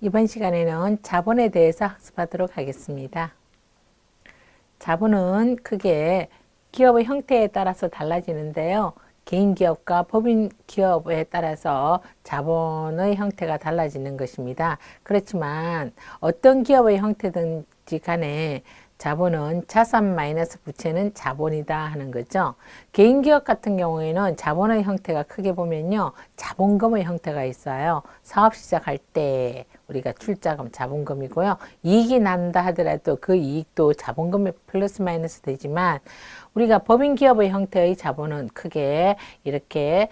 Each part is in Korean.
이번 시간에는 자본에 대해서 학습하도록 하겠습니다. 자본은 크게 기업의 형태에 따라서 달라지는데요. 개인 기업과 법인 기업에 따라서 자본의 형태가 달라지는 것입니다. 그렇지만 어떤 기업의 형태든지 간에 자본은 자산 마이너스 부채는 자본이다 하는 거죠. 개인 기업 같은 경우에는 자본의 형태가 크게 보면요. 자본금의 형태가 있어요. 사업 시작할 때 우리가 출자금 자본금이고요. 이익이 난다 하더라도 그 이익도 자본금이 플러스 마이너스 되지만 우리가 법인 기업의 형태의 자본은 크게 이렇게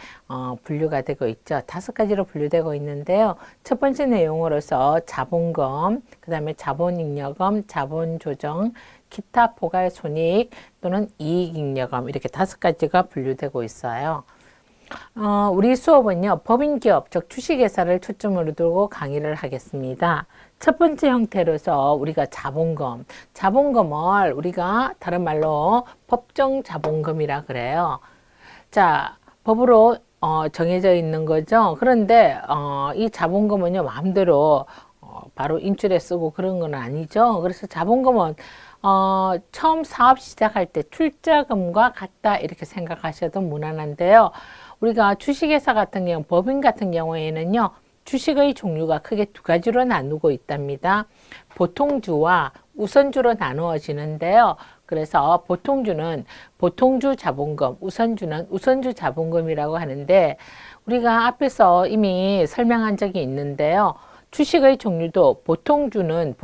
분류가 되고 있죠. 5가지로 분류되고 있는데요. 첫 번째 내용으로서 자본금, 그 다음에 자본잉여금, 자본조정, 기타 포괄손익 또는 이익잉여금 이렇게 5가지가 분류되고 있어요. 우리 수업은요, 법인기업, 즉 주식회사를 초점으로 두고 강의를 하겠습니다. 첫 번째 형태로서 우리가 자본금, 자본금을 우리가 다른 말로 법정 자본금이라 그래요. 자, 법으로 정해져 있는 거죠. 그런데 이 자본금은요, 마음대로 바로 인출해 쓰고 그런 건 아니죠. 그래서 자본금은 처음 사업 시작할 때 출자금과 같다 이렇게 생각하셔도 무난한데요. 우리가 주식회사 같은 경우, 법인 같은 경우에는요, 주식의 종류가 크게 2가지로 나누고 있답니다. 보통주와 우선주로 나누어지는데요. 그래서 보통주는 보통주 자본금, 우선주는 우선주 자본금이라고 하는데 우리가 앞에서 이미 설명한 적이 있는데요. 주식의 종류도 보통주는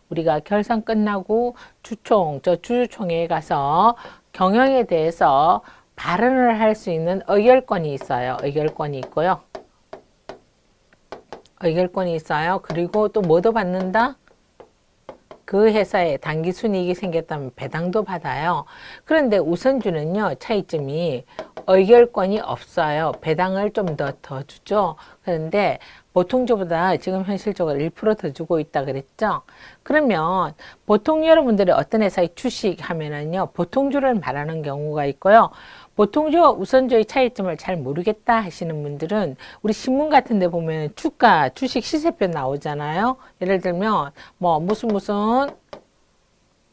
우리가 결산 끝나고 주주총회에 가서 경영에 대해서 발언을 할 수 있는 의결권이 있어요. 의결권이 있고요. 의결권이 있어요. 그리고 또 뭐도 받는다? 그 회사에 단기 순이익이 생겼다면 배당도 받아요. 그런데 우선주는요, 차이점이 의결권이 없어요. 배당을 좀 더 주죠. 그런데 보통주보다 지금 현실적으로 1% 더 주고 있다 그랬죠. 그러면 보통 여러분들이 어떤 회사에 주식하면은요, 보통주를 말하는 경우가 있고요. 보통주와 우선주의 차이점을 잘 모르겠다 하시는 분들은 우리 신문 같은 데 보면 주가, 주식 시세표 나오잖아요. 예를 들면 뭐 무슨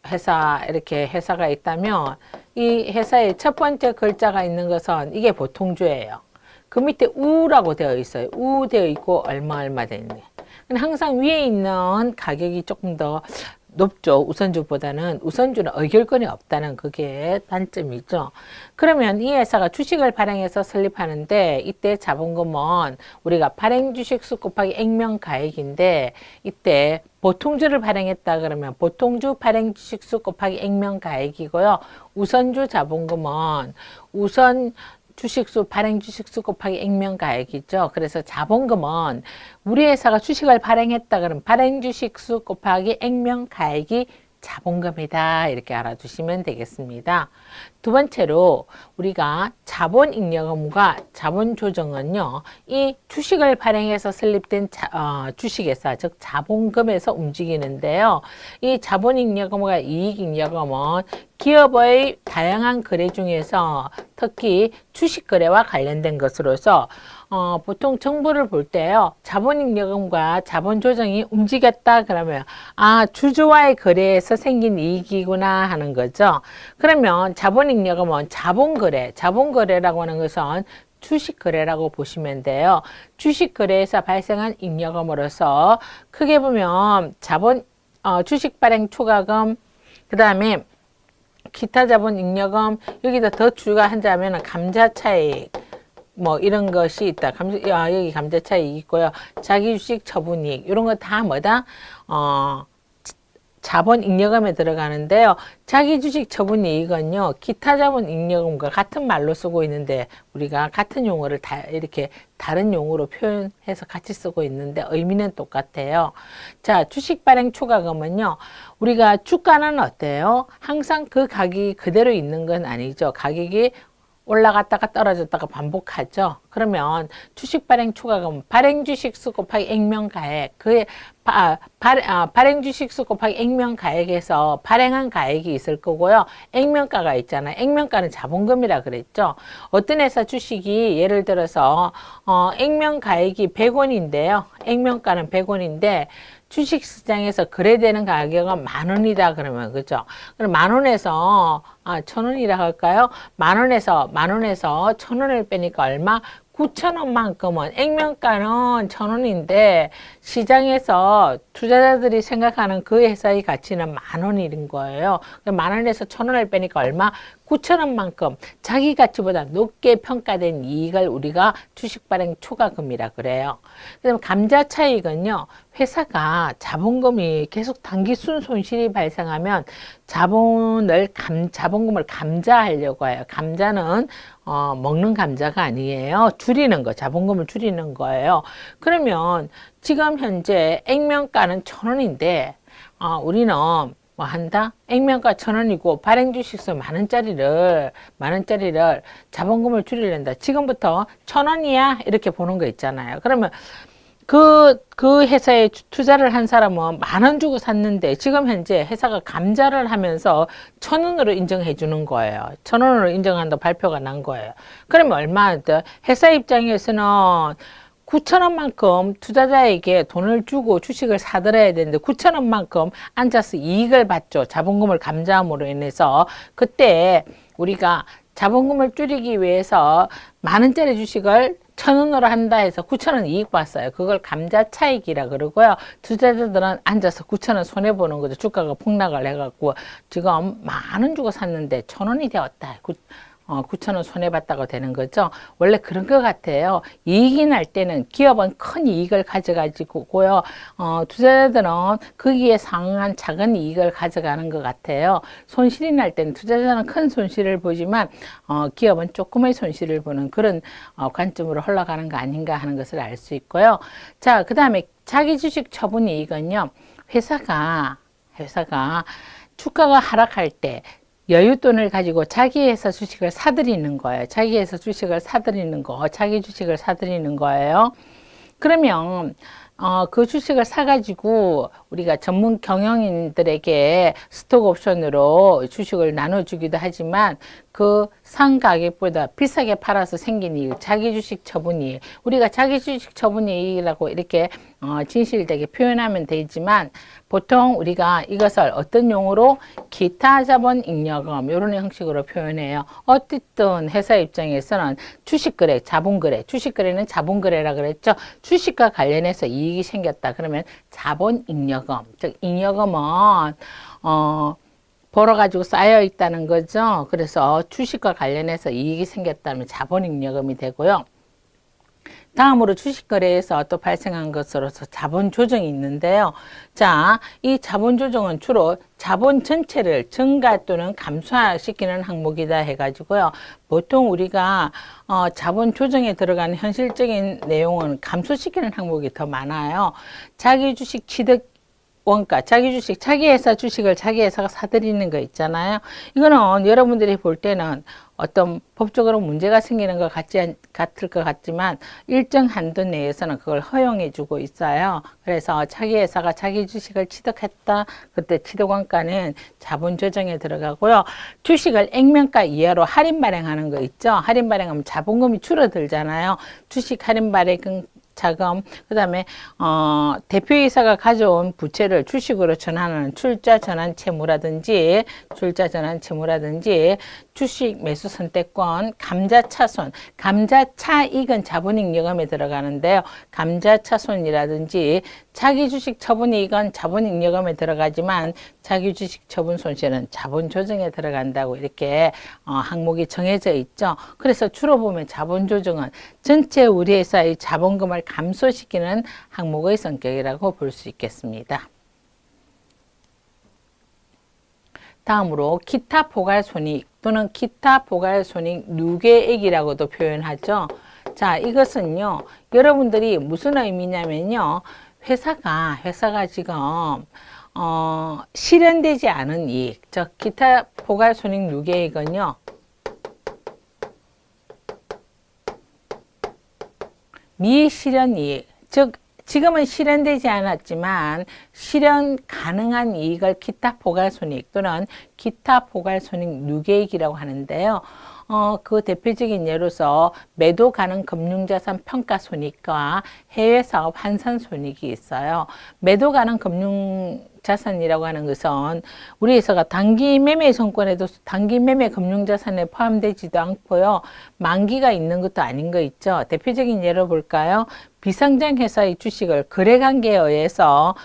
회사 이렇게 회사가 있다면 이 회사의 첫 번째 글자가 있는 것은 이게 보통주예요. 그 밑에 우라고 되어 있어요. 우 되어 있고 얼마 되는데. 항상 위에 있는 가격이 조금 더 높죠. 우선주보다는. 우선주는 의결권이 없다는 그게 단점이죠. 그러면 이 회사가 주식을 발행해서 설립하는데 이때 자본금은 우리가 발행주식 수 곱하기 액면가액인데 이때 보통주를 발행했다 그러면 보통주 발행주식 수 곱하기 액면가액이고요. 우선주 자본금은 우선 주식수, 발행 주식수 곱하기 액면가액이죠. 그래서 자본금은 우리 회사가 주식을 발행했다 그러면 발행 주식수 곱하기 액면가액이 자본금이다. 이렇게 알아두시면 되겠습니다. 두 번째로 우리가 자본잉여금과 자본조정은요. 이 주식을 발행해서 설립된 주식회사, 즉 자본금에서 움직이는데요. 이 자본잉여금과 이익잉여금은 기업의 다양한 거래 중에서 특히 주식거래와 관련된 것으로서 보통 정보를 볼 때요. 자본잉여금과 자본조정이 움직였다 그러면 주주와의 거래에서 생긴 이익이구나 하는 거죠. 그러면 자본잉여금은 자본거래라고 하는 것은 주식거래라고 보시면 돼요. 주식거래에서 발생한 잉여금으로서 크게 보면 주식 발행 초과금, 그 다음에 기타 자본 잉여금, 여기다 더 추가한다면 감자차익, 뭐 이런 것이 있다. 여기 감자차익 있고요. 자기주식 처분이익, 이런 거 다 뭐다? 자본 잉여금에 들어가는데요. 자기주식 처분이익은요, 기타 자본 잉여금과 같은 말로 쓰고 있는데 우리가 같은 용어를 다 이렇게 다른 용어로 표현해서 같이 쓰고 있는데 의미는 똑같아요. 자, 주식 발행 초과금은요, 우리가 주가는 어때요? 항상 그 가격이 그대로 있는 건 아니죠. 가격이 올라갔다가 떨어졌다가 반복하죠. 그러면 주식 발행 초과금, 발행 주식 수 곱하기 액면 가액, 그의 발행 주식 수 곱하기 액면 가액에서 발행한 가액이 있을 거고요. 액면가가 있잖아요. 액면가는 자본금이라 그랬죠. 어떤 회사 주식이 예를 들어서 액면 가액이 100원인데요. 액면가는 100원인데 주식시장에서 거래되는 가격은 10,000원이다 그러면 그죠? 그럼 10,000원에서 1,000원이라 할까요? 10,000원에서 1,000원을 빼니까 얼마? 9,000원만큼은 액면가는 1,000원인데 시장에서 투자자들이 생각하는 그 회사의 가치는 10,000원인 거예요. 10,000원에서 1,000원을 빼니까 얼마? 9,000원만큼 자기 가치보다 높게 평가된 이익을 우리가 주식 발행 초과금이라 그래요. 그다음 감자 차익은요. 회사가 자본금이 계속 단기 순손실이 발생하면 자본금을 감자하려고 해요. 감자는 먹는 감자가 아니에요. 줄이는 거, 자본금을 줄이는 거예요. 그러면 지금 현재 액면가는 1,000원인데 우리는 뭐 한다? 액면가 1,000원이고 발행 주식수 만원짜리를 자본금을 줄이려다. 지금부터 1,000원이야 이렇게 보는 거 있잖아요. 그러면 그 회사에 투자를 한 사람은 10,000원 주고 샀는데 지금 현재 회사가 감자를 하면서 1,000원으로 인정해 주는 거예요. 1,000원으로 인정한다 발표가 난 거예요. 그러면 얼마나 회사 입장에서는 9,000원만큼 투자자에게 돈을 주고 주식을 사들어야 되는데 9,000원만큼 앉아서 이익을 받죠. 자본금을 감자함으로 인해서. 그때 우리가 자본금을 줄이기 위해서 10,000원짜리 주식을 1,000원으로 한다 해서 9,000원 이익 봤어요. 그걸 감자 차익이라 그러고요. 투자자들은 앉아서 9,000원 손해보는 거죠. 주가가 폭락을 해갖고 지금 10,000원 주고 샀는데 1,000원이 되었다. 9,000원 손해봤다고 되는 거죠. 원래 그런 것 같아요. 이익이 날 때는 기업은 큰 이익을 가져가지고요. 투자자들은 거기에 상응한 작은 이익을 가져가는 것 같아요. 손실이 날 때는 투자자는 큰 손실을 보지만 기업은 조금의 손실을 보는 그런 관점으로 흘러가는 거 아닌가 하는 것을 알 수 있고요. 자, 그 다음에 자기 주식 처분 이익은요. 회사가 주가가 하락할 때 여윳돈을 가지고 자기 회사 주식을 사들이는 거예요. 자기 회사 주식을 사들이는 거, 자기 주식을 사들이는 거예요. 그러면 그 주식을 사가지고 우리가 전문 경영인들에게 스톡 옵션으로 주식을 나눠주기도 하지만 그 상 가격보다 비싸게 팔아서 생긴 이익, 자기 주식 처분이익. 우리가 자기 주식 처분이익이라고 이렇게 진실되게 표현하면 되지만 보통 우리가 이것을 어떤 용어로 기타 자본 잉여금 이런 형식으로 표현해요. 어쨌든 회사 입장에서는 주식거래, 자본거래, 주식거래는 자본거래라 그랬죠. 주식과 관련해서 이익이 생겼다. 그러면 자본 잉여금, 즉 잉여금은 벌어가지고 쌓여 있다는 거죠. 그래서 주식과 관련해서 이익이 생겼다면 자본잉여금이 되고요. 다음으로 주식거래에서 또 발생한 것으로서 자본 조정이 있는데요. 자, 이 자본 조정은 주로 자본 전체를 증가 또는 감소시키는 항목이다 해가지고요. 보통 우리가 자본 조정에 들어가는 현실적인 내용은 감소시키는 항목이 더 많아요. 자기 주식 취득 원가, 자기 주식, 자기 회사 주식을 자기 회사가 사들이는 거 있잖아요. 이거는 여러분들이 볼 때는 어떤 법적으로 문제가 생기는 것 같을 것 같지만 일정 한도 내에서는 그걸 허용해 주고 있어요. 그래서 자기 회사가 자기 주식을 취득했다. 그때 취득원가는 자본 조정에 들어가고요. 주식을 액면가 이하로 할인 발행하는 거 있죠. 할인 발행하면 자본금이 줄어들잖아요. 주식 할인 발행 자금, 그 다음에 대표이사가 가져온 부채를 주식으로 전환하는 출자 전환 채무라든지 주식 매수 선택권, 감자차손, 감자차익은 자본잉여금에 들어가는데요. 감자차손이라든지 자기 주식 처분이익은 자본잉여금에 들어가지만 자기 주식 처분 손실은 자본 조정에 들어간다고 이렇게 항목이 정해져 있죠. 그래서 주로 보면 자본 조정은 전체 우리 회사의 자본금을 감소시키는 항목의 성격이라고 볼 수 있겠습니다. 다음으로 기타 포괄손익 또는 기타 포괄손익 누계액이라고도 표현하죠. 자, 이것은요, 여러분들이 무슨 의미냐면요, 회사가 지금 실현되지 않은 이익, 즉 기타 포괄손익 누계액은요, 미실현 이익, 즉 지금은 실현되지 않았지만 실현 가능한 이익을 기타 포괄손익 또는 기타 포괄손익 누계익이라고 하는데요. 그 대표적인 예로서 매도 가능 금융자산 평가손익과 해외사업 환산손익이 있어요. 매도 가능 금융자산이라고 하는 것은 우리 회사가 단기 매매 정권에도 단기 매매 금융자산에 포함되지도 않고요. 만기가 있는 것도 아닌 거 있죠. 대표적인 예로 볼까요? 비상장 회사의 주식을 거래관계에 의해서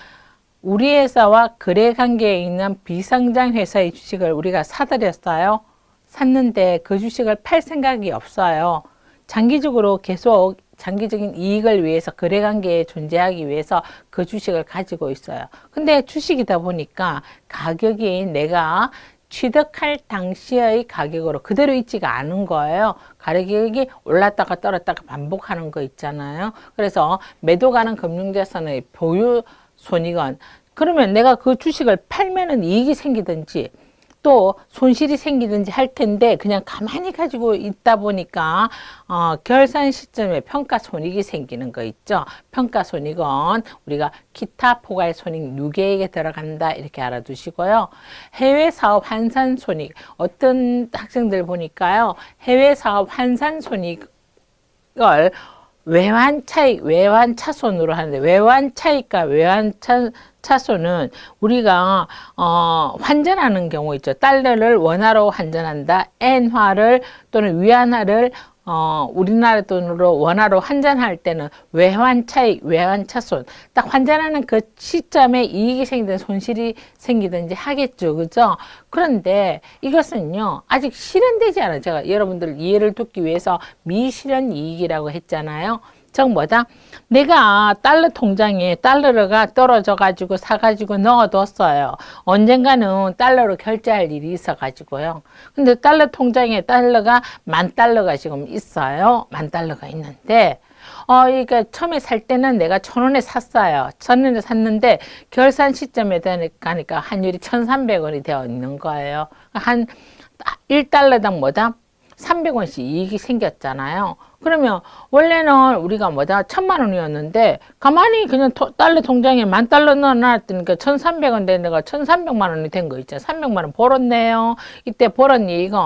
우리 회사와 거래관계에 있는 비상장 회사의 주식을 우리가 사들였어요. 샀는데 그 주식을 팔 생각이 없어요. 장기적으로 계속 장기적인 이익을 위해서 거래관계에 존재하기 위해서 그 주식을 가지고 있어요. 근데 주식이다 보니까 가격이 내가 취득할 당시의 가격으로 그대로 있지가 않은 거예요. 가격이 올랐다가 떨어졌다가 반복하는 거 있잖아요. 그래서 매도 가능 금융자산의 보유 손익은 그러면 내가 그 주식을 팔면은 이익이 생기든지 또 손실이 생기든지 할 텐데 그냥 가만히 가지고 있다 보니까 결산 시점에 평가손익이 생기는 거 있죠. 평가손익은 우리가 기타 포괄손익 누계액에 들어간다 이렇게 알아두시고요. 해외사업 환산손익 어떤 학생들 보니까요. 해외사업 환산손익을 외환차익, 외환차손으로 하는데 외환차익과 외환차손은 우리가 환전하는 경우 있죠. 달러를 원화로 환전한다. 엔화를 또는 위안화를 우리나라 돈으로 원화로 환전할 때는 외환차익, 외환차손 딱 환전하는 그 시점에 이익이 생기든 손실이 생기든지 하겠죠. 그죠? 그런데 이것은요 아직 실현되지 않아요. 제가 여러분들 이해를 돕기 위해서 미실현 이익이라고 했잖아요. 즉 뭐다? 내가 달러 통장에 달러가 떨어져 가지고 사가지고 넣어뒀어요. 언젠가는 달러로 결제할 일이 있어 가지고요. 근데 달러 통장에 달러가 10,000달러가 지금 있어요. 10,000달러가 있는데 이게 처음에 살 때는 내가 1,000원에 샀어요. 1,000원에 샀는데 결산 시점에 가니까 환율이 1,300원이 되어 있는 거예요. 한 1달러당 뭐다? 300원씩 이익이 생겼잖아요. 그러면 원래는 우리가 뭐다 1,000,000원이었는데 가만히 그냥 달러 통장에 10,000달러 넣어놨더니까 1,300원 된 데가 1,300만 원이 된 거 있잖아요. 300만 원 벌었네요. 이때 벌은 이익은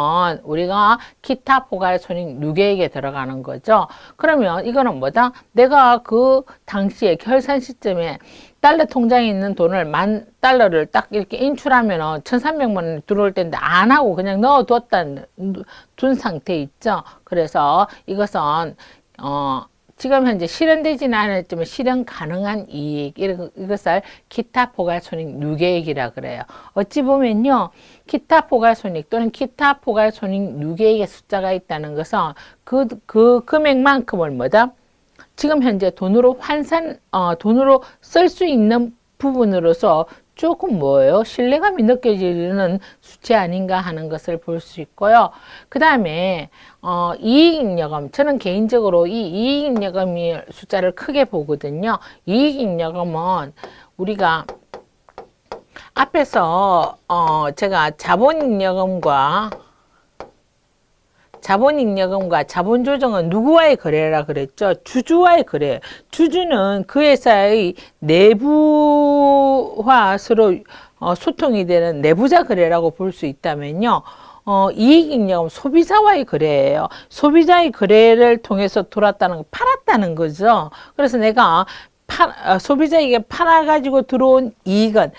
우리가 기타 포괄손익 누계액에 들어가는 거죠. 그러면 이거는 뭐다? 내가 그 당시에 결산 시점에 달러 통장에 있는 돈을 10,000달러를 딱 이렇게 인출하면 1,300만 원이 들어올 텐데 안 하고 그냥 둔 상태 있죠. 그래서 이것은 지금 현재 실현되지는 않았지만 실현 가능한 이익 이것을 기타 포괄손익 누계액이라 그래요. 어찌 보면요. 기타 포괄손익 또는 기타 포괄손익 누계액의 숫자가 있다는 것은 그 금액만큼을 뭐다? 지금 현재 돈으로 돈으로 쓸 수 있는 부분으로서 조금 뭐예요? 신뢰감이 느껴지는 수치 아닌가 하는 것을 볼 수 있고요. 그 다음에 이익잉여금, 저는 개인적으로 이 이익잉여금이 숫자를 크게 보거든요. 이익잉여금은 우리가 앞에서 제가 자본잉여금과 자본조정은 누구와의 거래라 그랬죠? 주주와의 거래. 주주는 그 회사의 내부화서로 소통이 되는 내부자 거래라고 볼 수 있다면요. 이익잉여금 소비자와의 거래예요. 소비자의 거래를 통해서 들어왔다는 거, 팔았다는 거죠. 그래서 내가 소비자에게 팔아가지고 들어온 이익은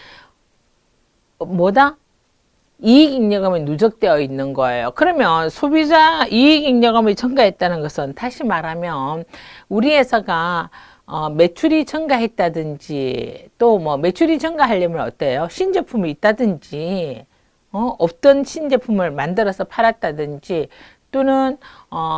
뭐다? 이익잉여금이 누적되어 있는 거예요. 그러면 소비자 이익잉여금이 증가했다는 것은 다시 말하면 우리 회사가 매출이 증가했다든지 또 뭐 매출이 증가하려면 어때요? 신제품이 있다든지 없던 신제품을 만들어서 팔았다든지 또는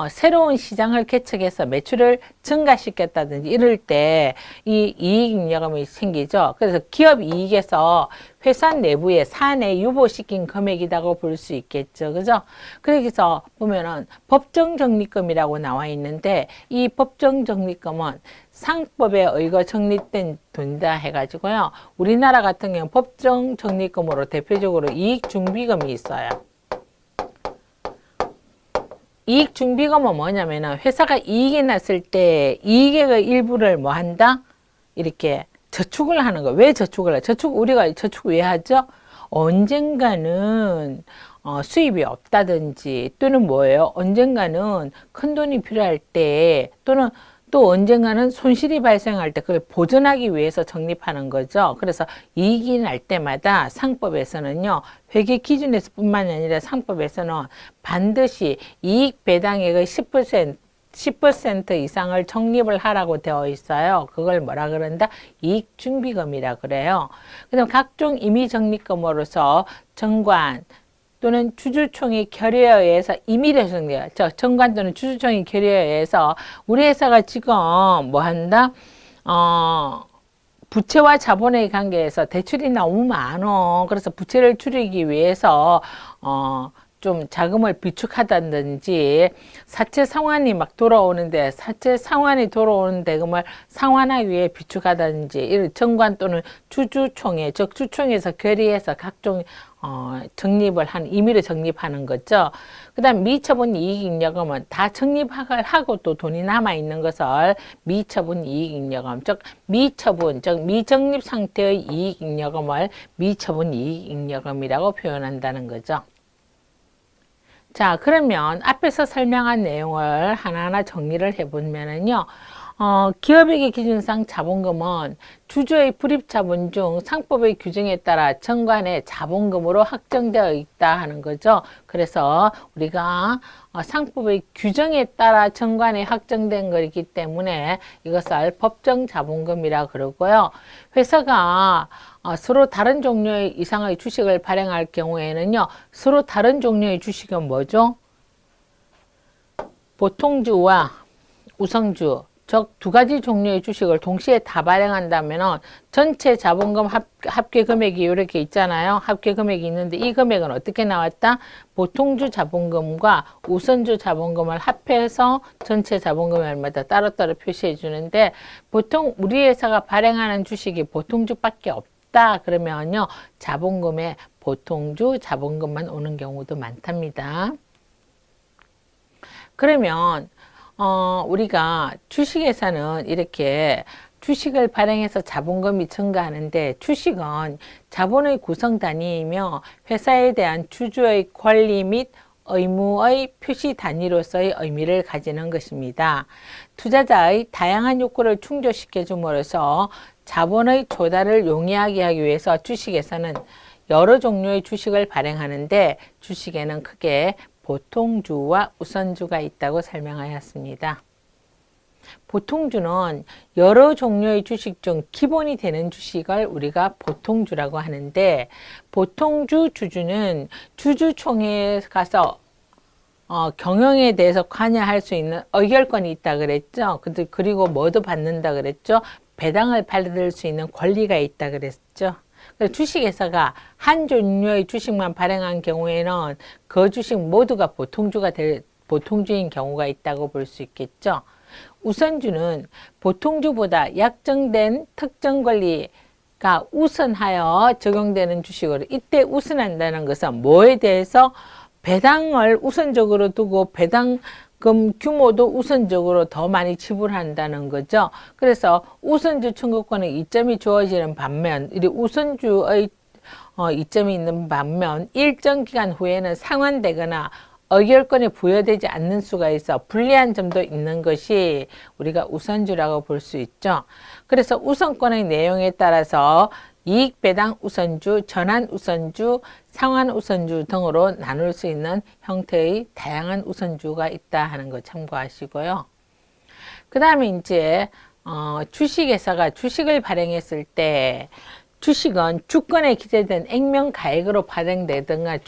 새로운 시장을 개척해서 매출을 증가시켰다든지 이럴 때 이 이익잉여금이 생기죠. 그래서 기업 이익에서 회사 내부에 사내 유보시킨 금액이라고 볼 수 있겠죠. 그죠? 그래서 보면은 법정적립금이라고 나와 있는데 이 법정적립금은 상법에 의거 적립된 돈이다 해가지고요. 우리나라 같은 경우 법정적립금으로 대표적으로 이익준비금이 있어요. 이익 준비금은 뭐냐면은 회사가 이익이 났을 때 이익의 일부를 뭐 한다? 이렇게 저축을 하는 거. 왜 저축을 해? 우리가 저축 왜 하죠? 언젠가는 수입이 없다든지 또는 뭐예요? 언젠가는 큰 돈이 필요할 때 또는 또 언젠가는 손실이 발생할 때 그걸 보전하기 위해서 적립하는 거죠. 그래서 이익이 날 때마다 상법에서는요, 회계 기준에서 뿐만이 아니라 상법에서는 반드시 이익 배당액의 10% 이상을 적립을 하라고 되어 있어요. 그걸 뭐라 그런다? 이익준비금이라 그래요. 그다음 각종 임의적립금으로서 정관 또는 주주총회 결의에 의해서 임의로 정리해요. 정관 또는 주주총회 결의에 의해서 우리 회사가 지금 뭐 한다? 부채와 자본의 관계에서 대출이 너무 많어. 그래서 부채를 줄이기 위해서 좀 자금을 비축하다든지 사채 상환이 막 돌아오는데 사채 상환이 돌아오는 대금을 상환하기 위해 비축하다든지 이런 정관 또는 주주총회, 즉 주총회에서 결의해서 각종 적립을 임의로 적립하는 거죠. 그 다음 미처분 이익잉여금은 다 적립을 하고 또 돈이 남아있는 것을 미처분 이익잉여금, 즉 미적립 상태의 이익잉여금을 미처분 이익잉여금이라고 표현한다는 거죠. 자, 그러면 앞에서 설명한 내용을 하나하나 정리를 해보면은요, 기업에게 기준상 자본금은 주주의 불입자본 중 상법의 규정에 따라 정관의 자본금으로 확정되어 있다 하는 거죠. 그래서 우리가 상법의 규정에 따라 정관에 확정된 것이기 때문에 이것을 법정 자본금이라 그러고요. 회사가 서로 다른 종류의 이상의 주식을 발행할 경우에는요, 서로 다른 종류의 주식은 뭐죠? 보통주와 우선주, 즉 두 가지 종류의 주식을 동시에 다 발행한다면 전체 자본금 합계 금액이 이렇게 있잖아요. 합계 금액이 있는데 이 금액은 어떻게 나왔다? 보통주 자본금과 우선주 자본금을 합해서 전체 자본금이 얼마다 따로따로 표시해 주는데 보통 우리 회사가 발행하는 주식이 보통주밖에 없다. 그러면요, 자본금에 보통주 자본금만 오는 경우도 많답니다. 그러면 우리가 주식에서는 이렇게 주식을 발행해서 자본금이 증가하는데 주식은 자본의 구성 단위이며 회사에 대한 주주의 권리 및 의무의 표시 단위로서의 의미를 가지는 것입니다. 투자자의 다양한 욕구를 충족시켜 줌으로써 자본의 조달을 용이하게 하기 위해서 주식에서는 여러 종류의 주식을 발행하는데 주식에는 크게 보통주와 우선주가 있다고 설명하였습니다. 보통주는 여러 종류의 주식 중 기본이 되는 주식을 우리가 보통주라고 하는데 보통주 주주는 주주총회에 가서 경영에 대해서 관여할 수 있는 의결권이 있다 그랬죠. 그리고 뭐도 받는다 그랬죠. 배당을 받을 수 있는 권리가 있다 그랬죠. 주식회사가 한 종류의 주식만 발행한 경우에는 그 주식 모두가 보통주인 경우가 있다고 볼 수 있겠죠. 우선주는 보통주보다 약정된 특정 권리가 우선하여 적용되는 주식으로 이때 우선한다는 것은 뭐에 대해서 배당을 우선적으로 두고 배당금 규모도 우선적으로 더 많이 지불한다는 거죠. 그래서 우선주 청구권에 이점이 주어지는 반면 이 우선주의 이점이 있는 반면 일정 기간 후에는 상환되거나 의결권이 부여되지 않는 수가 있어 불리한 점도 있는 것이 우리가 우선주라고 볼 수 있죠. 그래서 우선권의 내용에 따라서 이익배당 우선주, 전환 우선주, 상환 우선주 등으로 나눌 수 있는 형태의 다양한 우선주가 있다 하는 거 참고하시고요. 그 다음에 이제 주식회사가 주식을 발행했을 때 주식은 주권에 기재된 액면가액으로 발행되든가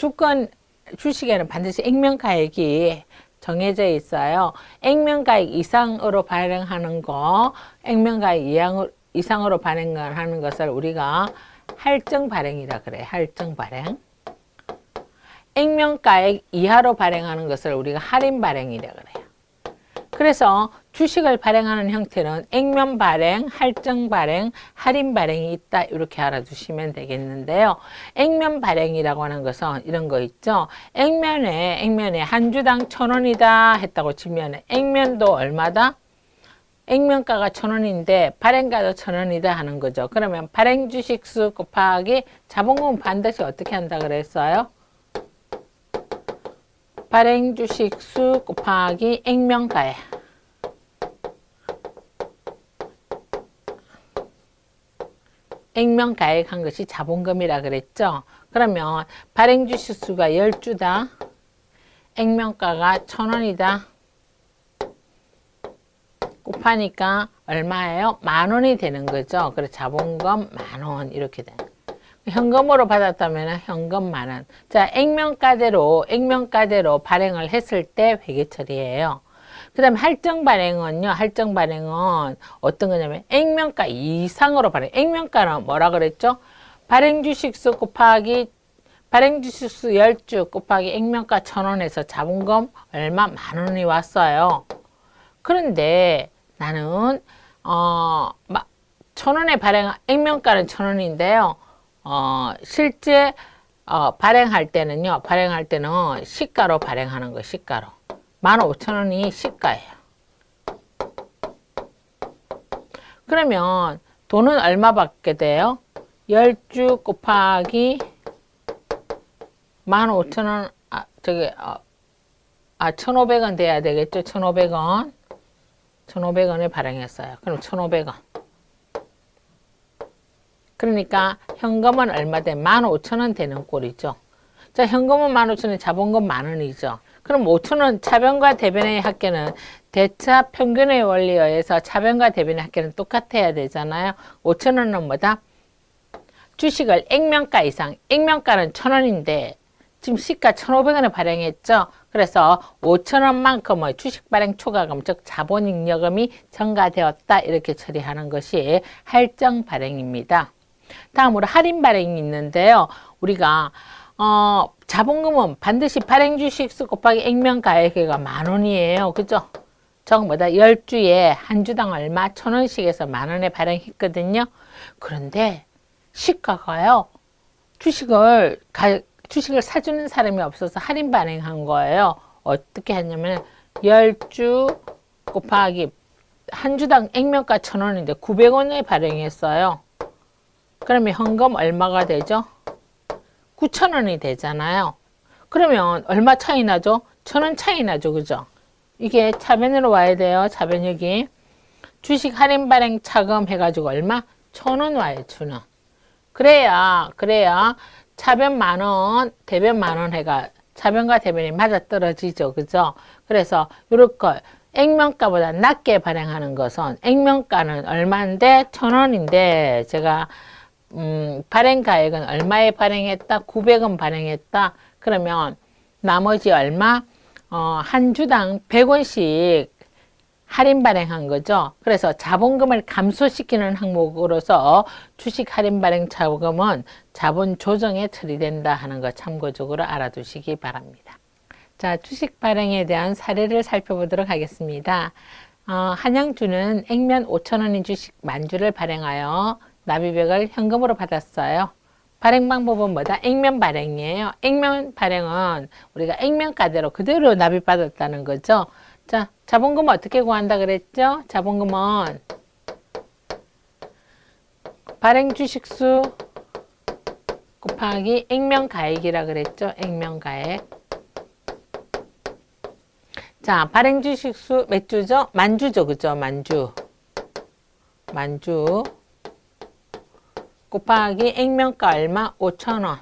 주식에는 반드시 액면가액이 정해져 있어요. 액면가액 이상으로 발행하는 거, 액면가액 이상으로 발행하는 것을 우리가 할증 발행이라 그래요. 할증 발행. 액면가액 이하로 발행하는 것을 우리가 할인 발행이라 그래요. 그래서 주식을 발행하는 형태는 액면 발행, 할증 발행, 할인 발행이 있다. 이렇게 알아두시면 되겠는데요. 액면 발행이라고 하는 것은 이런 거 있죠. 액면에 한 주당 1,000원이다 했다고 치면 액면도 얼마다? 액면가가 1,000원인데 발행가도 1,000원이다 하는 거죠. 그러면 발행 주식수 곱하기 자본금은 반드시 어떻게 한다 그랬어요? 발행 주식수 곱하기 액면가에 액면가액 한 것이 자본금이라 그랬죠. 그러면 발행 주식수가 10주다. 액면가가 1,000원이다. 곱하니까 얼마예요? 10,000원이 되는 거죠. 그래서 자본금 10,000원 이렇게 돼. 현금으로 받았다면 현금 10,000원. 자, 액면가대로 발행을 했을 때 회계 처리예요. 그 다음에 할증 발행은요. 할증 발행은 어떤 거냐면 액면가 이상으로 발행. 액면가는 뭐라 그랬죠? 발행 주식수 곱하기 발행 주식수 10주 곱하기 액면가 1,000원에서 자본금 얼마? 10,000원이 왔어요. 그런데 나는 1,000원에 발행 액면가는 1,000원인데요. 실제 발행할 때는 시가로 발행하는 거 시가로 15,000원이 시가예요. 그러면 돈은 얼마 받게 돼요? 10주 곱하기 15,000원 1,500원 돼야 되겠죠? 1,500원 1,500원에 발행했어요. 그럼 1,500원. 그러니까 현금은 얼마 돼? 15,000원 되는 꼴이죠. 자, 현금은 15,000원, 자본금 10,000원이죠. 그럼 5,000원 차변과 대변의 합계는 대차 평균의 원리에 의해서 차변과 대변의 합계는 똑같아야 되잖아요. 5,000원은 뭐다? 주식을 액면가 이상, 액면가는 1,000원인데 지금 시가 1,500원에 발행했죠. 그래서 5,000원만큼의 주식 발행 초과금, 즉 자본잉여금이 전가되었다. 이렇게 처리하는 것이 할증 발행입니다. 다음으로 할인 발행이 있는데요. 우리가 자본금은 반드시 발행 주식수 곱하기 액면가액가 10,000원이에요. 그죠? 즉 뭐다? 10주에 한 주당 얼마? 1,000원씩 해서 10,000원에 발행했거든요. 그런데 시가가요. 주식을 사주는 사람이 없어서 할인 발행한 거예요. 어떻게 했냐면 10주 곱하기 한 주당 액면가 1,000원인데 900원에 발행했어요. 그러면 현금 얼마가 되죠? 9,000원이 되잖아요. 그러면 얼마 차이 나죠? 1,000원 차이 나죠. 그죠? 이게 차변으로 와야 돼요. 차변 여기. 주식 할인 발행 차금 해가지고 얼마? 1,000원 와요. 1,000원. 그래야 차변 10,000원, 대변 10,000원 해가 차변과 대변이 맞아 떨어지죠. 그죠? 그래서 요렇게 액면가보다 낮게 발행하는 것은 액면가는 얼마인데 1,000원인데 제가 발행가액은 얼마에 발행했다? 900원 발행했다. 그러면 나머지 얼마? 한 주당 100원씩 할인 발행한 거죠. 그래서 자본금을 감소시키는 항목으로서 주식 할인 발행 자본금은 자본 조정에 처리된다 하는 거 참고적으로 알아두시기 바랍니다. 자, 주식 발행에 대한 사례를 살펴보도록 하겠습니다. 한양주는 액면 5,000원인 주식 만주를 발행하여 납입액을 현금으로 받았어요. 발행 방법은 뭐다? 액면 발행이에요. 액면 발행은 우리가 액면가대로 그대로 납입받았다는 거죠. 자, 자본금은 어떻게 구한다 그랬죠? 자본금은 발행 주식수 곱하기 액면가액이라 그랬죠? 액면가액. 자, 발행 주식수 몇 주죠? 만주죠. 그죠? 만주 곱하기 액면가 얼마? 5,000원.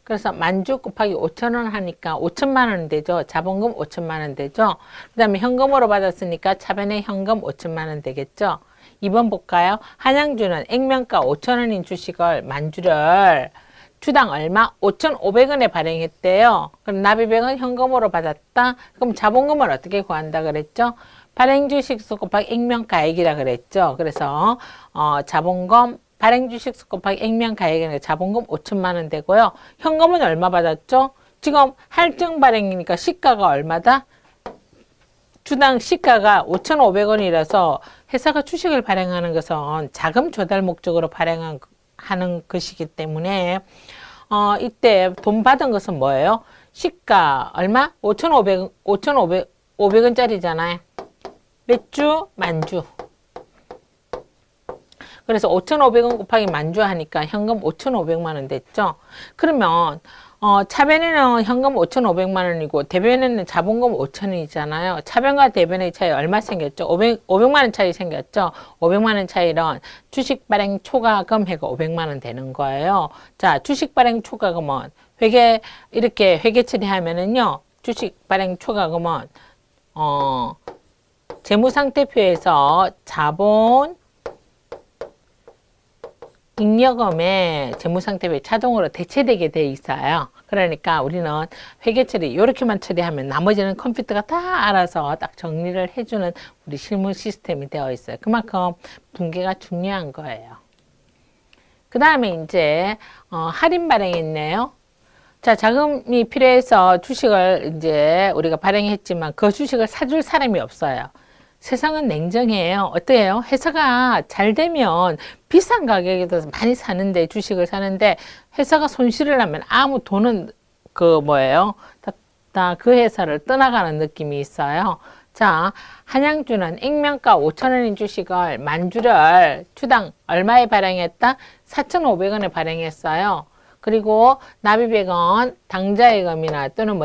그래서 만주 곱하기 5,000원 하니까 5천만 원 되죠. 자본금 5천만 원 되죠. 그 다음에 현금으로 받았으니까 차변에 현금 5천만 원 되겠죠. 2번 볼까요? 한양주는 액면가 5,000원인 주식을 만주를 주당 얼마? 5,500원에 발행했대요. 그럼 납입액은 현금으로 받았다. 그럼 자본금을 어떻게 구한다 그랬죠? 발행 주식수 곱하기 액면가액이라 그랬죠. 그래서 자본금 발행 주식수 곱하기 액면가액은 자본금 5천만 원 되고요. 현금은 얼마 받았죠? 지금 할증 발행이니까 시가가 얼마다? 주당 시가가 5,500원이라서 회사가 주식을 발행하는 것은 자금 조달 목적으로 발행하는 것이기 때문에 이때 돈 받은 것은 뭐예요? 시가 얼마? 5,500원짜리잖아요. 몇 주? 만주. 그래서 5,500원 곱하기 만주 하니까 현금 5,500만 원 됐죠. 그러면 차변에는 현금 5,500만 원이고 대변에는 자본금 5,000원이잖아요. 차변과 대변의 차이 얼마 생겼죠? 500만 원 차이 생겼죠. 500만 원 차이는 주식 발행 초과금 해가 500만 원 되는 거예요. 자, 주식 발행 초과금은 이렇게 회계 처리하면은요. 주식 발행 초과금은 재무상태표에서 자본 잉여금에 재무상태표에 자동으로 대체되게 돼 있어요. 그러니까 우리는 회계 처리 이렇게만 처리하면 나머지는 컴퓨터가 다 알아서 딱 정리를 해주는 우리 실무 시스템이 되어 있어요. 그만큼 분계가 중요한 거예요. 그 다음에 이제 할인 발행했네요. 자, 자금이 필요해서 주식을 이제 우리가 발행했지만 그 주식을 사줄 사람이 없어요. 세상은 냉정해요. 어때요? 회사가 잘 되면 비싼 가격에도 많이 사는데, 주식을 사는데, 회사가 손실을 하면 아무 돈은 다 그 회사를 떠나가는 느낌이 있어요. 자, 한양주는 액면가 5,000원인 주식을 만주를 주당 얼마에 발행했다? 4,500원에 발행했어요. 그리고 납입액은 당좌예금이나 또는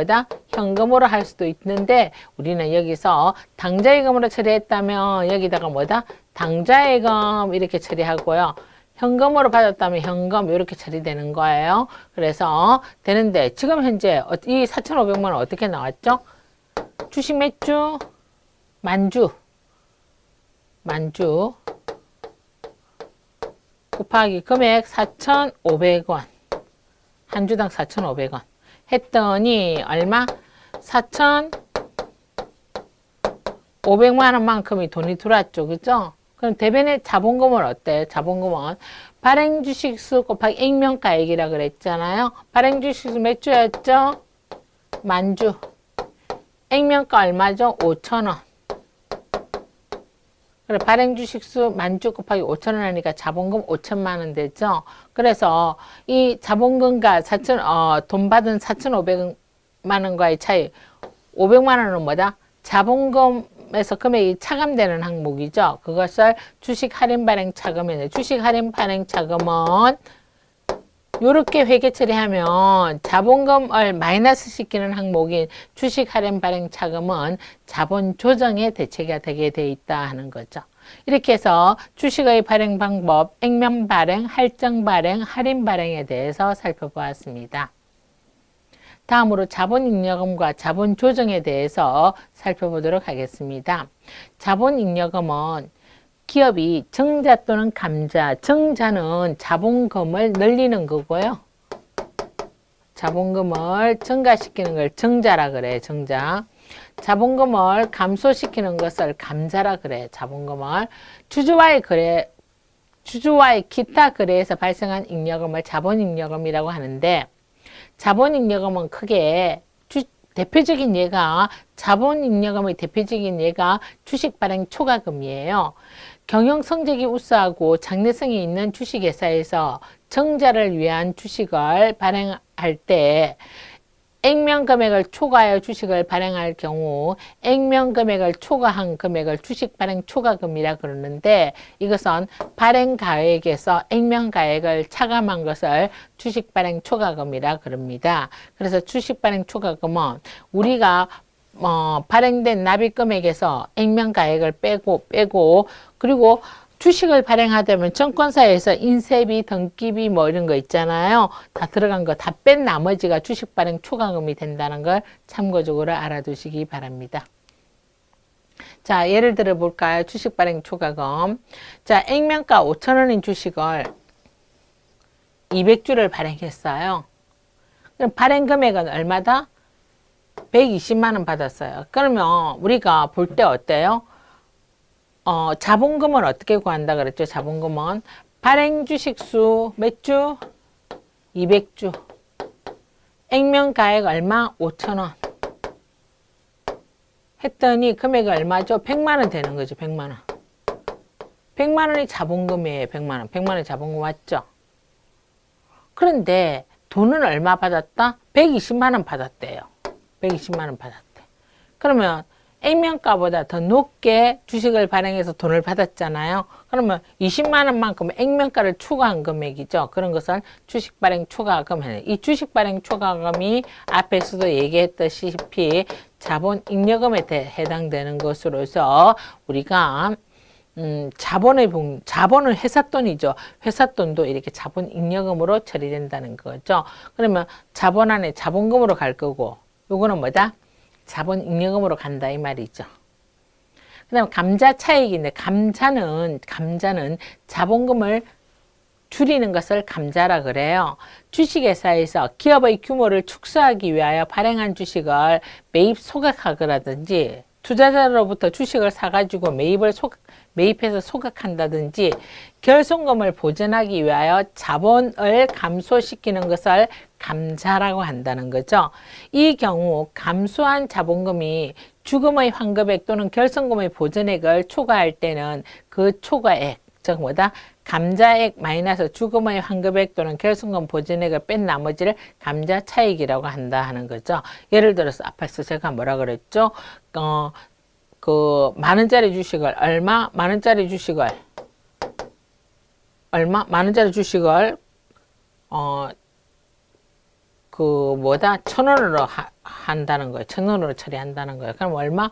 현금으로 할 수도 있는데 우리는 여기서 당좌예금으로 처리했다면 여기다가 당좌예금 이렇게 처리하고요. 현금으로 받았다면 현금 이렇게 처리되는 거예요. 그래서 되는데 지금 현재 이 4,500만 원 어떻게 나왔죠? 주식 몇 주? 만주 곱하기 금액 4,500원. 한 주당 4,500원 했더니 얼마? 4,500만 원만큼이 돈이 들어왔죠. 그죠? 그럼 대변의 자본금은 어때요? 자본금은 발행 주식수 곱하기 액면가액이라 그랬잖아요. 발행 주식수 몇 주였죠? 만주. 액면가 얼마죠? 5,000원. 그래, 발행 주식수 만주 곱하기 5,000원 하니까 자본금 5천만 원 되죠. 그래서 이 자본금과 돈 받은 4,500만 원과의 차이, 500만 원은 자본금에서 금액이 차감되는 항목이죠. 그것을 주식 할인 발행 차금이네. 주식 할인 발행 차금은 요렇게 회계 처리하면 자본금을 마이너스 시키는 항목인 주식 할인 발행 차금은 자본 조정의 대체가 되게 돼 있다 하는 거죠. 이렇게 해서 주식의 발행 방법, 액면 발행, 할증 발행, 할인 발행에 대해서 살펴보았습니다. 다음으로 자본 잉여금과 자본 조정에 대해서 살펴보도록 하겠습니다. 자본 잉여금은 기업이 정자 또는 감자, 정자는 자본금을 늘리는 거고요. 자본금을 증가시키는 걸 정자라 그래, 정자. 자본금을 감소시키는 것을 감자라 그래, 자본금을. 주주와의 기타 거래에서 발생한 잉여금을 자본잉여금이라고 하는데, 자본잉여금은 크게 대표적인 예가 자본잉여금의 대표적인 예가 주식 발행 초과금이에요. 경영 성적이 우수하고 장래성이 있는 주식회사에서 정자를 위한 주식을 발행할 때 액면 금액을 초과하여 주식을 발행할 경우 액면 금액을 초과한 금액을 주식 발행 초과금이라 그러는데 이것은 발행 가액에서 액면 가액을 차감한 것을 주식 발행 초과금이라 그럽니다. 그래서 주식 발행 초과금은 우리가 발행된 납입 금액에서 액면 가액을 빼고 그리고 주식을 발행하려면 증권사에서 인쇄비, 등기비 이런 거 있잖아요. 다 들어간 거 다 뺀 나머지가 주식 발행 초과금이 된다는 걸 참고적으로 알아두시기 바랍니다. 자, 예를 들어 볼까요? 주식 발행 초과금. 자, 액면가 5,000원인 주식을 200주를 발행했어요. 그럼 발행 금액은 얼마다? 120만 원 받았어요. 그러면 우리가 볼 때 어때요? 자본금은 어떻게 구한다 그랬죠? 자본금은 발행 주식수 몇 주? 200주. 액면 가액 얼마? 5,000원. 했더니 금액이 얼마죠? 100만 원 되는 거죠. 100만 원. 100만 원이 자본금이에요. 100만 원. 100만 원이 자본금 맞죠? 그런데 돈은 얼마 받았다? 120만 원 받았대요. 120만 원 받았대. 그러면 액면가보다 더 높게 주식을 발행해서 돈을 받았잖아요. 그러면 20만 원만큼 액면가를 추가한 금액이죠. 그런 것은 주식 발행 초과금. 이 주식 발행 초과금이 앞에서도 얘기했다시피 자본 잉여금에 해당되는 것으로서 우리가 자본은 회사 돈이죠. 회사 돈도 이렇게 자본 잉여금으로 처리된다는 거죠. 그러면 자본 안에 자본금으로 갈 거고, 요거는 뭐다? 자본 잉여금으로 간다 이 말이죠. 그다음 감자 차익인데 감자는 자본금을 줄이는 것을 감자라 그래요. 주식회사에서 기업의 규모를 축소하기 위하여 발행한 주식을 매입 소각하거라든지 투자자로부터 주식을 사가지고 매입해서 소각한다든지 결손금을 보전하기 위하여 자본을 감소시키는 것을 감자라고 한다는 거죠. 이 경우 감소한 자본금이 주금의 환급액 또는 결손금의 보전액을 초과할 때는 그 초과액, 즉 뭐다? 감자액 마이너스 주금의 환급액 또는 결손금 보전액을 뺀 나머지를 감자 차익이라고 한다 하는 거죠. 예를 들어서 앞에서 제가 뭐라 그랬죠? 만 원짜리 주식을 얼마? 만 원짜리 주식을 얼마? 만 원짜리 주식을 천 원으로 한다는 거예요. 1,000원으로 처리한다는 거예요. 그럼 얼마?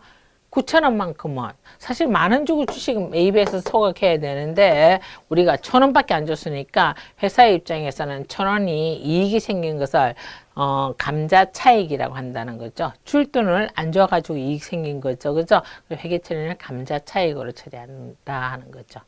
9,000원만큼은 사실 만 원 주고 주식 매입해서 소각해야 되는데 우리가 1,000원밖에 안 줬으니까 회사의 입장에서는 1,000원이 이익이 생긴 것을 감자 차익이라고 한다는 거죠. 줄 돈을 안 줘가지고 이익 생긴 거죠. 그죠? 회계 처리는 감자 차익으로 처리한다 하는 거죠.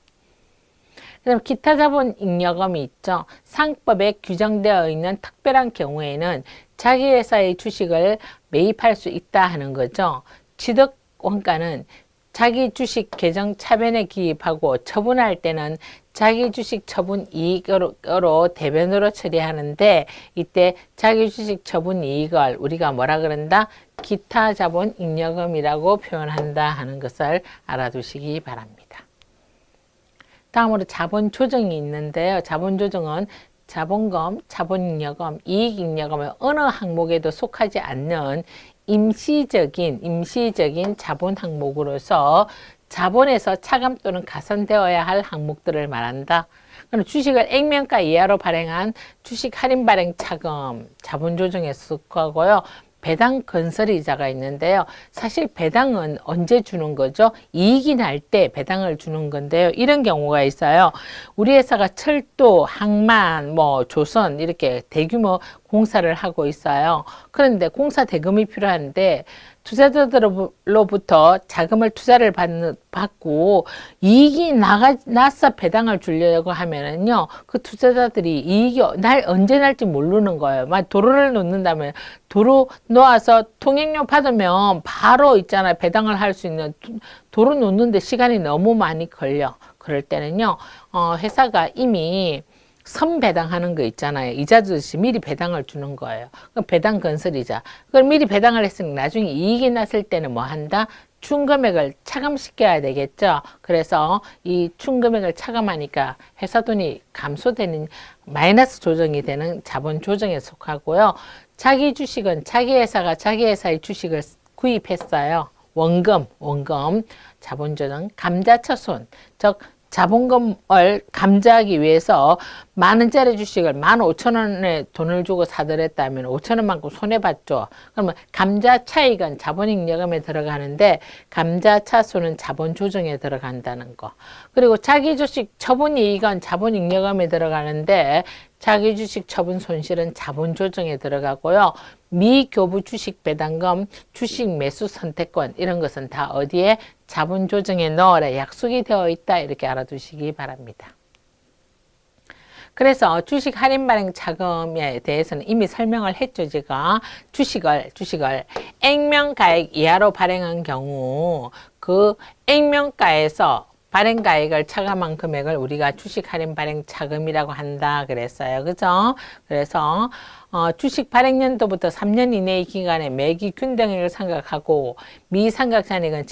그다음 기타 자본 잉여금이 있죠. 상법에 규정되어 있는 특별한 경우에는 자기 회사의 주식을 매입할 수 있다 하는 거죠. 취득 원가는 자기 주식 계정 차변에 기입하고 처분할 때는 자기 주식 처분 이익으로 대변으로 처리하는데 이때 자기 주식 처분 이익을 우리가 뭐라 그런다? 기타 자본 잉여금이라고 표현한다 하는 것을 알아두시기 바랍니다. 다음으로 자본 조정이 있는데요. 자본 조정은 자본금, 자본잉여금, 이익잉여금의 어느 항목에도 속하지 않는 임시적인 자본 항목으로서 자본에서 차감 또는 가산되어야 할 항목들을 말한다. 그럼 주식을 액면가 이하로 발행한 주식 할인 발행 차금, 자본 조정에 속하고요. 배당 건설이자가 있는데요. 사실 배당은 언제 주는 거죠? 이익이 날 때 배당을 주는 건데요. 이런 경우가 있어요. 우리 회사가 철도, 항만, 조선 이렇게 대규모 공사를 하고 있어요. 그런데 공사 대금이 필요한데 투자자들로부터 자금을 투자를 받고 이익이 나서 배당을 주려고 하면은요, 그 투자자들이 이익이 언제 날지 모르는 거예요. 막 도로를 놓는다면 도로 놓아서 통행료 받으면 바로 있잖아요. 배당을 할 수 있는 도로 놓는데 시간이 너무 많이 걸려. 그럴 때는요, 회사가 이미 선배당하는 거 있잖아요. 이자 주듯이 미리 배당을 주는 거예요. 그럼 배당 건설이자. 그걸 미리 배당을 했으니 나중에 이익이 났을 때는 뭐 한다? 충금액을 차감시켜야 되겠죠. 그래서 이 충금액을 차감하니까 회사 돈이 감소되는 마이너스 조정이 되는 자본 조정에 속하고요. 자기 주식은 자기 회사가 자기 회사의 주식을 구입했어요. 원금, 자본 조정, 감자처손, 즉 자본금을 감자하기 위해서 만 원짜리 주식을 15,000원에 돈을 주고 사들였다면 5,000원만큼 손해봤죠. 그러면 감자 차익은 자본잉여금에 들어가는데 감자 차손은 자본 조정에 들어간다는 거. 그리고 자기 주식 처분 이익은 자본잉여금에 들어가는데 자기 주식 처분 손실은 자본 조정에 들어가고요. 미교부 주식 배당금, 주식 매수 선택권 이런 것은 다 어디에? 자본 조정에 넣어라 약속이 되어 있다 이렇게 알아두시기 바랍니다. 그래서 주식 할인 발행 차금에 대해서는 이미 설명을 했죠. 제가 주식을 액면가액 이하로 발행한 경우 그 액면가에서 발행가액을 차감한 금액을 우리가 주식 할인 발행 차금이라고 한다 그랬어요. 그죠? 그래서 주식 발행 연도부터 3년 이내의 기간에 매기 균등액을 상각하고 미상각 잔액은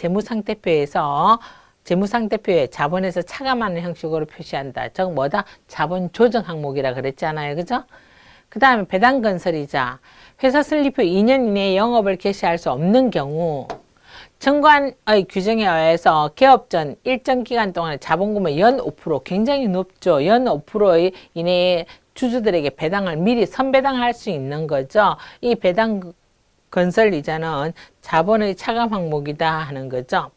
재무상태표에 자본에서 차감하는 형식으로 표시한다. 즉 뭐다? 자본 조정 항목이라 그랬잖아요. 그죠? 그 다음에 배당건설이자 회사 설립 후 2년 이내에 영업을 개시할 수 없는 경우 정관의 규정에 의해서 개업 전 일정 기간 동안에 자본금의 연 5% 굉장히 높죠. 연 5% 이내에 주주들에게 배당을 미리 선배당할 수 있는 거죠. 이 배당 건설 이자는 자본의 차감 항목이다 하는 거죠.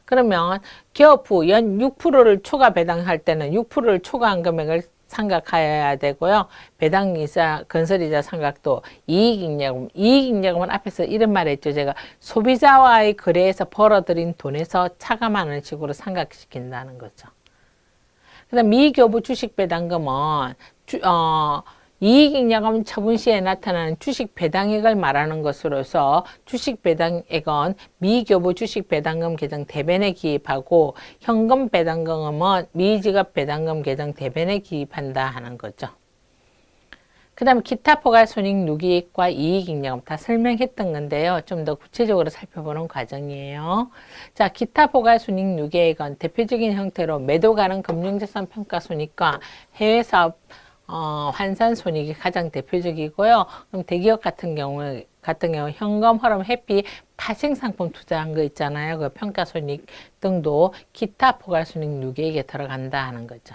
그러면 개업 후 연 6%를 초과 배당할 때는 6%를 초과한 금액을 상각하여야 되고요. 배당이자 건설이자 상각도 이익잉여금. 이익잉여금은 앞에서 이런 말 했죠. 제가 소비자와의 거래에서 벌어들인 돈에서 차감하는 식으로 상각시킨다는 거죠. 그 다음 미교부 주식배당금은 이익잉여금 처분 시에 나타나는 주식배당액을 말하는 것으로서 주식배당액은 미교부 주식배당금 계정 대변에 기입하고 현금배당금은 미지급배당금 계정 대변에 기입한다 하는 거죠. 그 다음에 기타 포괄 손익 누기익과 이익잉여금 다 설명했던 건데요. 좀 더 구체적으로 살펴보는 과정이에요. 자, 기타 포괄 손익 누기익은 대표적인 형태로 매도 가능 금융자산 평가 손익과 해외사업 환산 손익이 가장 대표적이고요. 그럼 대기업 같은 경우 현금 흐름 회피 파생 상품 투자한 거 있잖아요. 그 평가 손익 등도 기타 포괄 손익 누계액에 들어간다 하는 거죠.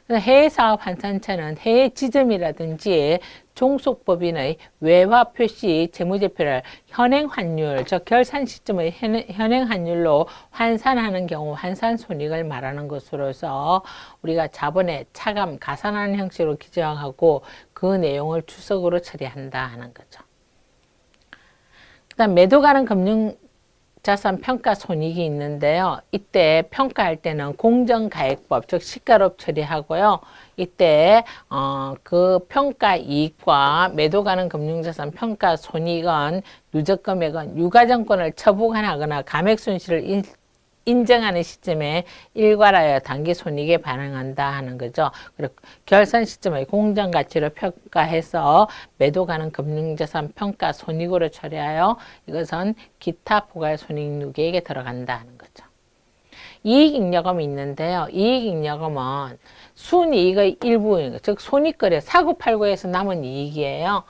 해외 사업 환산처는 해외 지점이라든지 종속법인의 외화 표시 재무제표를 현행 환율, 즉 결산 시점의 현행 환율로 환산하는 경우 환산 손익을 말하는 것으로서 우리가 자본의 차감, 가산하는 형식으로 규정하고 그 내용을 주석으로 처리한다 하는 거죠. 그다음 매도 가능 금융자산 평가 손익이 있는데요. 이때 평가할 때는 공정가액법, 즉 시가로 처리하고요. 이때 그 평가 이익과 매도 가능 금융자산 평가 손익은 누적 금액은 유가증권을 처분하거나 감액 손실을 인정하는 시점에 일괄하여 단기 손익에 반응한다 하는 거죠. 그리고 결산 시점의 공정 가치로 평가해서 매도 가능 금융자산 평가 손익으로 처리하여 이것은 기타 포괄 손익 누계액에 들어간다 하는 거죠. 이익잉여금이 있는데요. 이익잉여금은 순이익의 일부, 즉 손익거래 사고팔고에서 남은 이익이에요.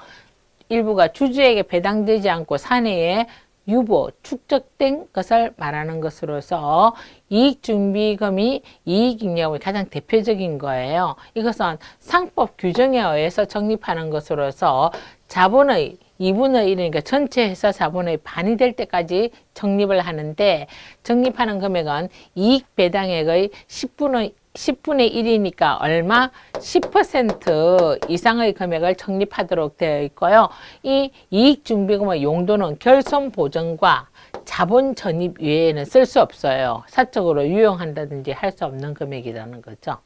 일부가 주주에게 배당되지 않고 사내에 유보, 축적된 것을 말하는 것으로서 이익준비금이 이익잉여금의 가장 대표적인 거예요. 이것은 상법 규정에 의해서 적립하는 것으로서 자본의 2분의 1이니까 전체 회사 자본의 반이 될 때까지 적립을 하는데 적립하는 금액은 이익 배당액의 10분의 1이니까 얼마? 10% 이상의 금액을 적립하도록 되어 있고요. 이 이익준비금의 용도는 결손보전과 자본 전입 외에는 쓸 수 없어요. 사적으로 유용한다든지 할 수 없는 금액이라는 거죠.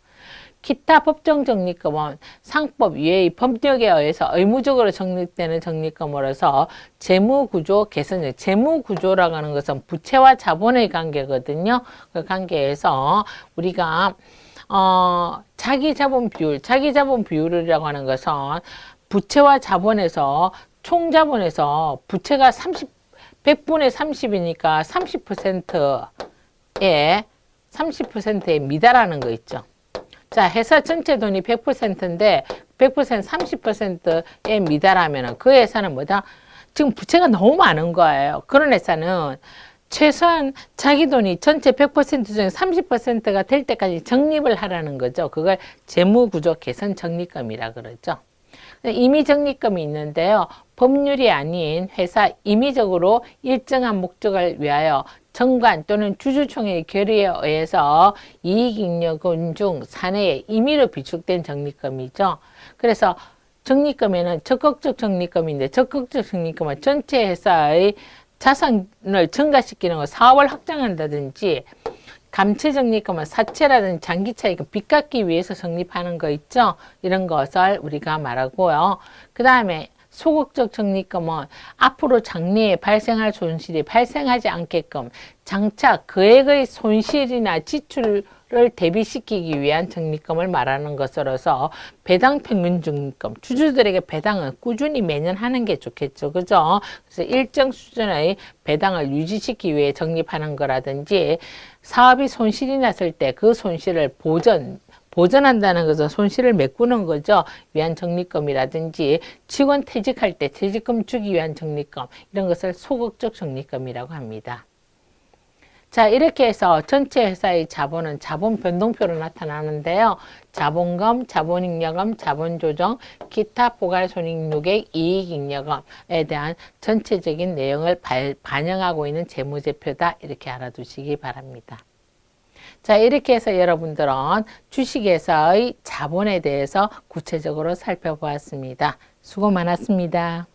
기타 법정 적립금은 상법 외의 법령에 의해서 의무적으로 적립되는 적립금으로서 재무구조 개선, 재무구조라고 하는 것은 부채와 자본의 관계거든요. 그 관계에서 우리가 자기자본 비율이라고 하는 것은 부채와 자본에서 총자본에서 부채가 100분의 30이니까 30%에 미달하는 거 있죠. 자, 회사 전체 돈이 100%인데 100% 30%에 미달하면 그 회사는 뭐다? 지금 부채가 너무 많은 거예요. 그런 회사는 최소한 자기 돈이 전체 100% 중에 30%가 될 때까지 적립을 하라는 거죠. 그걸 재무구조 개선 적립금이라 그러죠. 임의 적립금이 있는데요. 법률이 아닌 회사 임의적으로 일정한 목적을 위하여 정관 또는 주주총회의 결의에 의해서 이익잉여금 중 사내에 임의로 비축된 적립금이죠. 그래서 적립금에는 적극적 적립금인데 적극적 적립금은 전체 회사의 자산을 증가시키는 거, 사업을 확장한다든지 감채 적립금은 사채라든지 장기차익금 빚 갚기 위해서 적립하는 거 있죠. 이런 것을 우리가 말하고요. 그 다음에 소극적 적립금은 앞으로 장래에 발생할 손실이 발생하지 않게끔 장차 금액의 손실이나 지출을 대비시키기 위한 적립금을 말하는 것으로서 배당 평균 적립금, 주주들에게 배당은 꾸준히 매년 하는 게 좋겠죠. 그죠? 그래서 일정 수준의 배당을 유지시키기 위해 적립하는 거라든지 사업이 손실이 났을 때 그 손실을 보전한다는 것은 손실을 메꾸는 거죠. 위한 적립금이라든지 직원 퇴직할 때 퇴직금 주기 위한 적립금, 이런 것을 소극적 적립금이라고 합니다. 자, 이렇게 해서 전체 회사의 자본은 자본 변동표로 나타나는데요. 자본금, 자본잉여금, 자본조정, 기타 포괄손익누계, 이익잉여금에 대한 전체적인 내용을 반영하고 있는 재무제표다, 이렇게 알아두시기 바랍니다. 자, 이렇게 해서 여러분들은 주식에서의 자본에 대해서 구체적으로 살펴보았습니다. 수고 많았습니다.